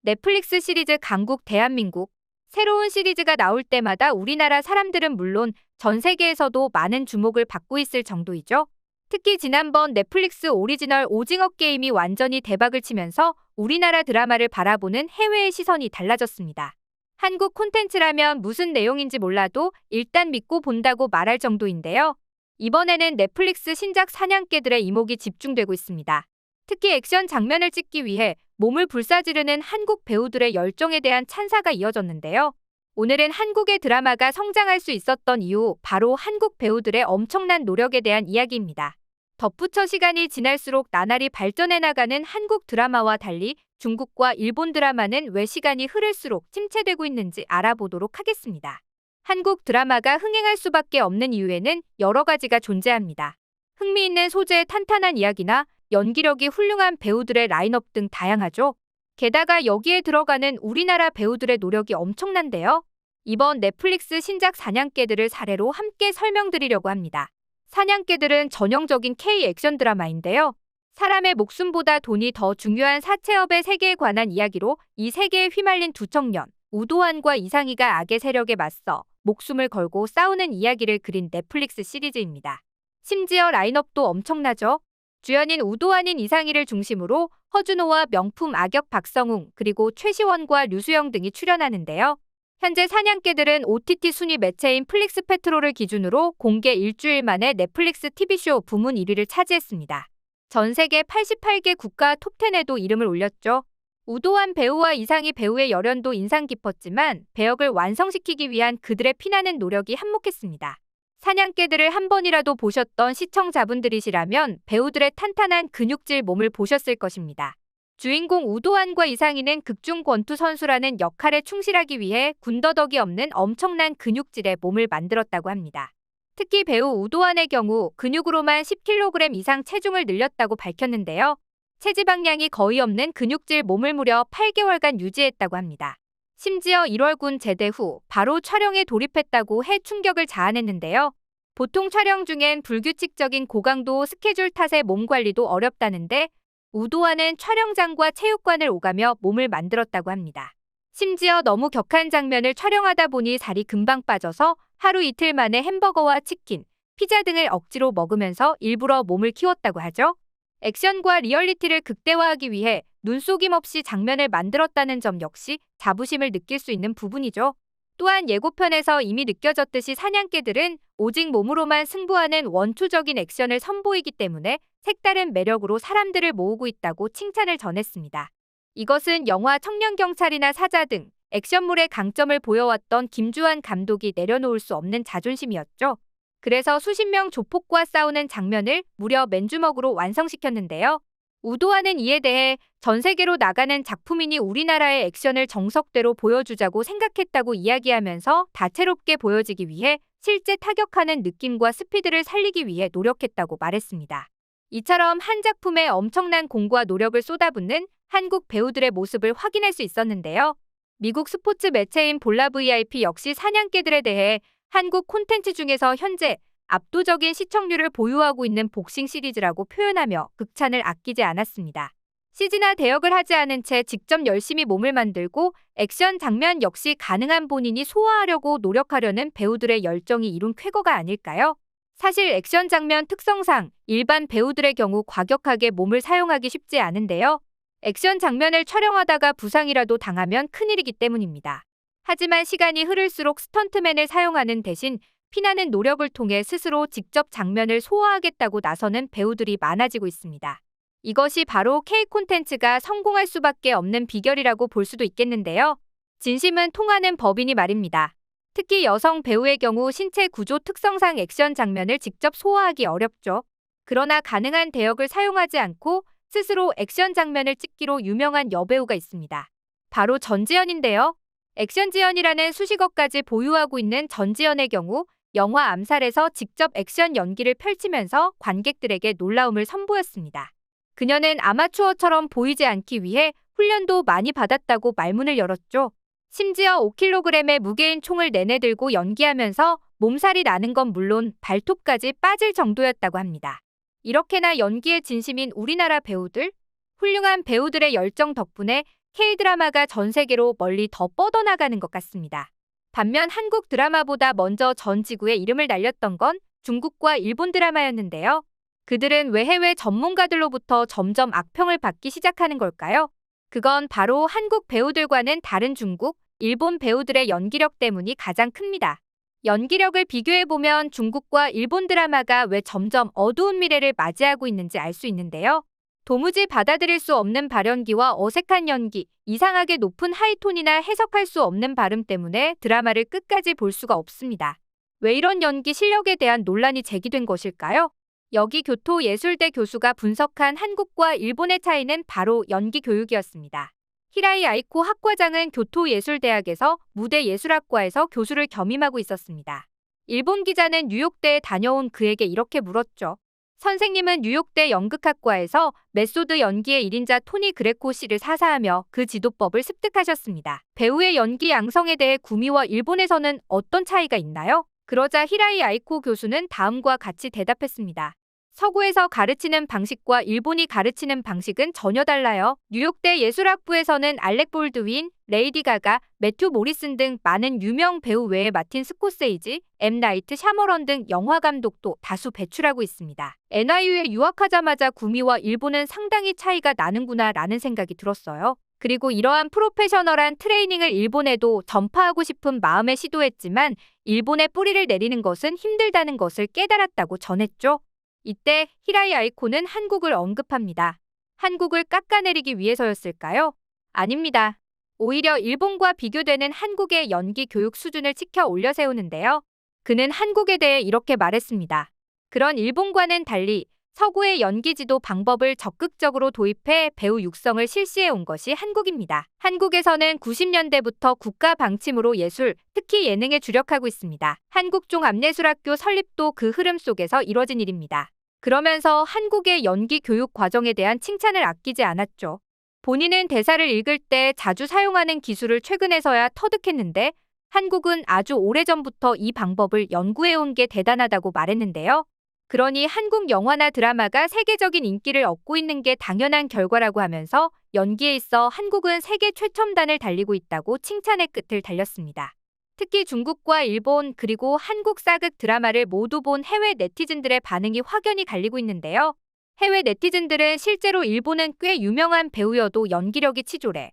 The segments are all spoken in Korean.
넷플릭스 시리즈 강국 대한민국. 새로운 시리즈가 나올 때마다 우리나라 사람들은 물론 전 세계에서도 많은 주목을 받고 있을 정도이죠. 특히 지난번 넷플릭스 오리지널 오징어 게임이 완전히 대박을 치면서 우리나라 드라마를 바라보는 해외의 시선이 달라졌습니다. 한국 콘텐츠라면 무슨 내용인지 몰라도 일단 믿고 본다고 말할 정도인데요. 이번에는 넷플릭스 신작 사냥개들의 이목이 집중되고 있습니다. 특히 액션 장면을 찍기 위해 몸을 불사지르는 한국 배우들의 열정에 대한 찬사가 이어졌는데요. 오늘은 한국의 드라마가 성장할 수 있었던 이유, 바로 한국 배우들의 엄청난 노력에 대한 이야기입니다. 덧붙여 시간이 지날수록 나날이 발전해 나가는 한국 드라마와 달리 중국과 일본 드라마는 왜 시간이 흐를수록 침체되고 있는지 알아보도록 하겠습니다. 한국 드라마가 흥행할 수밖에 없는 이유에는 여러 가지가 존재합니다. 흥미있는 소재의 탄탄한 이야기나 연기력이 훌륭한 배우들의 라인업 등 다양하죠. 게다가 여기에 들어가는 우리나라 배우들의 노력이 엄청난데요. 이번 넷플릭스 신작 사냥개들을 사례로 함께 설명드리려고 합니다. 사냥개들은 전형적인 K 액션 드라마인데요. 사람의 목숨보다 돈이 더 중요한 사채업의 세계에 관한 이야기로 이 세계에 휘말린 두 청년, 우도환과 이상희가 악의 세력에 맞서 목숨을 걸고 싸우는 이야기를 그린 넷플릭스 시리즈입니다. 심지어 라인업도 엄청나죠. 주연인 우도환인 이상희를 중심으로 허준호와 명품 악역 박성웅, 그리고 최시원과 류수영 등이 출연하는데요. 현재 사냥개들은 OTT 순위 매체인 플릭스페트롤을 기준으로 공개 일주일 만에 넷플릭스 TV쇼 부문 1위를 차지했습니다. 전 세계 88개 국가 톱10에도 이름을 올렸죠. 우도환 배우와 이상희 배우의 열연도 인상 깊었지만 배역을 완성시키기 위한 그들의 피나는 노력이 한몫했습니다. 사냥개들을 한 번이라도 보셨던 시청자분들이시라면 배우들의 탄탄한 근육질 몸을 보셨을 것입니다. 주인공 우도환과 이상희는 극중 권투 선수라는 역할에 충실하기 위해 군더더기 없는 엄청난 근육질의 몸을 만들었다고 합니다. 특히 배우 우도환의 경우 근육으로만 10kg 이상 체중을 늘렸다고 밝혔는데요. 체지방량이 거의 없는 근육질 몸을 무려 8개월간 유지했다고 합니다. 심지어 1월군 제대 후 바로 촬영에 돌입했다고 해 충격을 자아냈는데요. 보통 촬영 중엔 불규칙적인 고강도 스케줄 탓에 몸 관리도 어렵다는데 우도환은 촬영장과 체육관을 오가며 몸을 만들었다고 합니다. 심지어 너무 격한 장면을 촬영하다 보니 살이 금방 빠져서 하루 이틀 만에 햄버거와 치킨, 피자 등을 억지로 먹으면서 일부러 몸을 키웠다고 하죠. 액션과 리얼리티를 극대화하기 위해 눈속임 없이 장면을 만들었다는 점 역시 자부심을 느낄 수 있는 부분이죠. 또한 예고편에서 이미 느껴졌듯이 사냥개들은 오직 몸으로만 승부하는 원초적인 액션을 선보이기 때문에 색다른 매력으로 사람들을 모으고 있다고 칭찬을 전했습니다. 이것은 영화 청년경찰이나 사자 등 액션물의 강점을 보여왔던 김주한 감독이 내려놓을 수 없는 자존심이었죠. 그래서 수십 명 조폭과 싸우는 장면을 무려 맨주먹으로 완성시켰는데요. 우도환은 이에 대해 전 세계로 나가는 작품이니 우리나라의 액션을 정석대로 보여주자고 생각했다고 이야기하면서 다채롭게 보여지기 위해 실제 타격하는 느낌과 스피드를 살리기 위해 노력했다고 말했습니다. 이처럼 한 작품에 엄청난 공과 노력을 쏟아붓는 한국 배우들의 모습을 확인할 수 있었는데요. 미국 스포츠 매체인 볼라 VIP 역시 사냥개들에 대해 한국 콘텐츠 중에서 현재 압도적인 시청률을 보유하고 있는 복싱 시리즈라고 표현하며 극찬을 아끼지 않았습니다. CG나 대역을 하지 않은 채 직접 열심히 몸을 만들고 액션 장면 역시 가능한 본인이 소화하려고 노력하려는 배우들의 열정이 이룬 쾌거가 아닐까요? 사실 액션 장면 특성상 일반 배우들의 경우 과격하게 몸을 사용하기 쉽지 않은데요. 액션 장면을 촬영하다가 부상이라도 당하면 큰일이기 때문입니다. 하지만 시간이 흐를수록 스턴트맨을 사용하는 대신 피나는 노력을 통해 스스로 직접 장면을 소화하겠다고 나서는 배우들이 많아지고 있습니다. 이것이 바로 K-콘텐츠가 성공할 수밖에 없는 비결이라고 볼 수도 있겠는데요. 진심은 통하는 법이니 말입니다. 특히 여성 배우의 경우 신체 구조 특성상 액션 장면을 직접 소화하기 어렵죠. 그러나 가능한 대역을 사용하지 않고 스스로 액션 장면을 찍기로 유명한 여배우가 있습니다. 바로 전지현인데요. 액션지현이라는 수식어까지 보유하고 있는 전지현의 경우 영화 암살에서 직접 액션 연기를 펼치면서 관객들에게 놀라움을 선보였습니다. 그녀는 아마추어처럼 보이지 않기 위해 훈련도 많이 받았다고 말문을 열었죠. 심지어 5kg의 무게인 총을 내내 들고 연기하면서 몸살이 나는 건 물론 발톱까지 빠질 정도였다고 합니다. 이렇게나 연기에 진심인 우리나라 배우들, 훌륭한 배우들의 열정 덕분에 K-드라마가 전 세계로 멀리 더 뻗어나가는 것 같습니다. 반면 한국 드라마보다 먼저 전 지구에 이름을 날렸던 건 중국과 일본 드라마였는데요. 그들은 왜 해외 전문가들로부터 점점 악평을 받기 시작하는 걸까요? 그건 바로 한국 배우들과는 다른 중국, 일본 배우들의 연기력 때문이 가장 큽니다. 연기력을 비교해보면 중국과 일본 드라마가 왜 점점 어두운 미래를 맞이하고 있는지 알 수 있는데요. 도무지 받아들일 수 없는 발연기와 어색한 연기, 이상하게 높은 하이톤이나 해석할 수 없는 발음 때문에 드라마를 끝까지 볼 수가 없습니다. 왜 이런 연기 실력에 대한 논란이 제기된 것일까요? 여기 교토예술대 교수가 분석한 한국과 일본의 차이는 바로 연기 교육이었습니다. 히라이 아이코 학과장은 교토예술대학에서 무대예술학과에서 교수를 겸임하고 있었습니다. 일본 기자는 뉴욕대에 다녀온 그에게 이렇게 물었죠. 선생님은 뉴욕대 연극학과에서 메소드 연기의 1인자 토니 그레코 씨를 사사하며 그 지도법을 습득하셨습니다. 배우의 연기 양성에 대해 구미와 일본에서는 어떤 차이가 있나요? 그러자 히라이 아이코 교수는 다음과 같이 대답했습니다. 서구에서 가르치는 방식과 일본이 가르치는 방식은 전혀 달라요. 뉴욕대 예술학부에서는 알렉 볼드윈, 레이디 가가, 매튜 모리슨 등 많은 유명 배우 외에 마틴 스코세이지, M. 나이트 샤머런 등 영화 감독도 다수 배출하고 있습니다. NYU에 유학하자마자 구미와 일본은 상당히 차이가 나는구나 라는 생각이 들었어요. 그리고 이러한 프로페셔널한 트레이닝을 일본에도 전파하고 싶은 마음에 시도했지만 일본에 뿌리를 내리는 것은 힘들다는 것을 깨달았다고 전했죠. 이때 히라이 아이코는 한국을 언급합니다. 한국을 깎아내리기 위해서였을까요? 아닙니다. 오히려 일본과 비교되는 한국의 연기 교육 수준을 치켜 올려 세우는데요. 그는 한국에 대해 이렇게 말했습니다. 그런 일본과는 달리 서구의 연기 지도 방법을 적극적으로 도입해 배우 육성을 실시해 온 것이 한국입니다. 한국에서는 90년대부터 국가 방침으로 예술, 특히 예능에 주력하고 있습니다. 한국종합예술학교 설립도 그 흐름 속에서 이뤄진 일입니다. 그러면서 한국의 연기 교육 과정에 대한 칭찬을 아끼지 않았죠. 본인은 대사를 읽을 때 자주 사용하는 기술을 최근에서야 터득했는데 한국은 아주 오래전부터 이 방법을 연구해온 게 대단하다고 말했는데요. 그러니 한국 영화나 드라마가 세계적인 인기를 얻고 있는 게 당연한 결과라고 하면서 연기에 있어 한국은 세계 최첨단을 달리고 있다고 칭찬의 끝을 달렸습니다. 특히 중국과 일본 그리고 한국 사극 드라마를 모두 본 해외 네티즌들의 반응이 확연히 갈리고 있는데요. 해외 네티즌들은 실제로 일본은 꽤 유명한 배우여도 연기력이 치졸해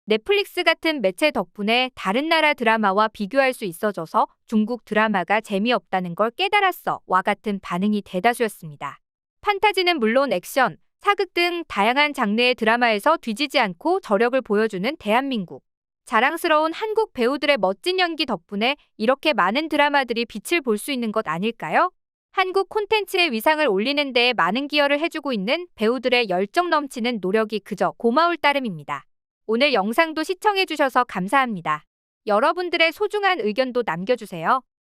넷플릭스 같은 매체 덕분에 다른 나라 드라마와 비교할 수 있어져서 중국 드라마가 재미없다는 걸 깨달았어 와 같은 반응이 대다수였습니다. 판타지는 물론 액션, 사극 등 다양한 장르의 드라마에서 뒤지지 않고 저력을 보여주는 대한민국. 자랑스러운 한국 배우들의 멋진 연기 덕분에 이렇게 많은 드라마들이 빛을 볼 수 있는 것 아닐까요? 한국 콘텐츠의 위상을 올리는 데에 많은 기여를 해주고 있는 배우들의 열정 넘치는 노력이 그저 고마울 따름입니다. 오늘 영상도 시청해주셔서 감사합니다. 여러분들의 소중한 의견도 남겨주세요.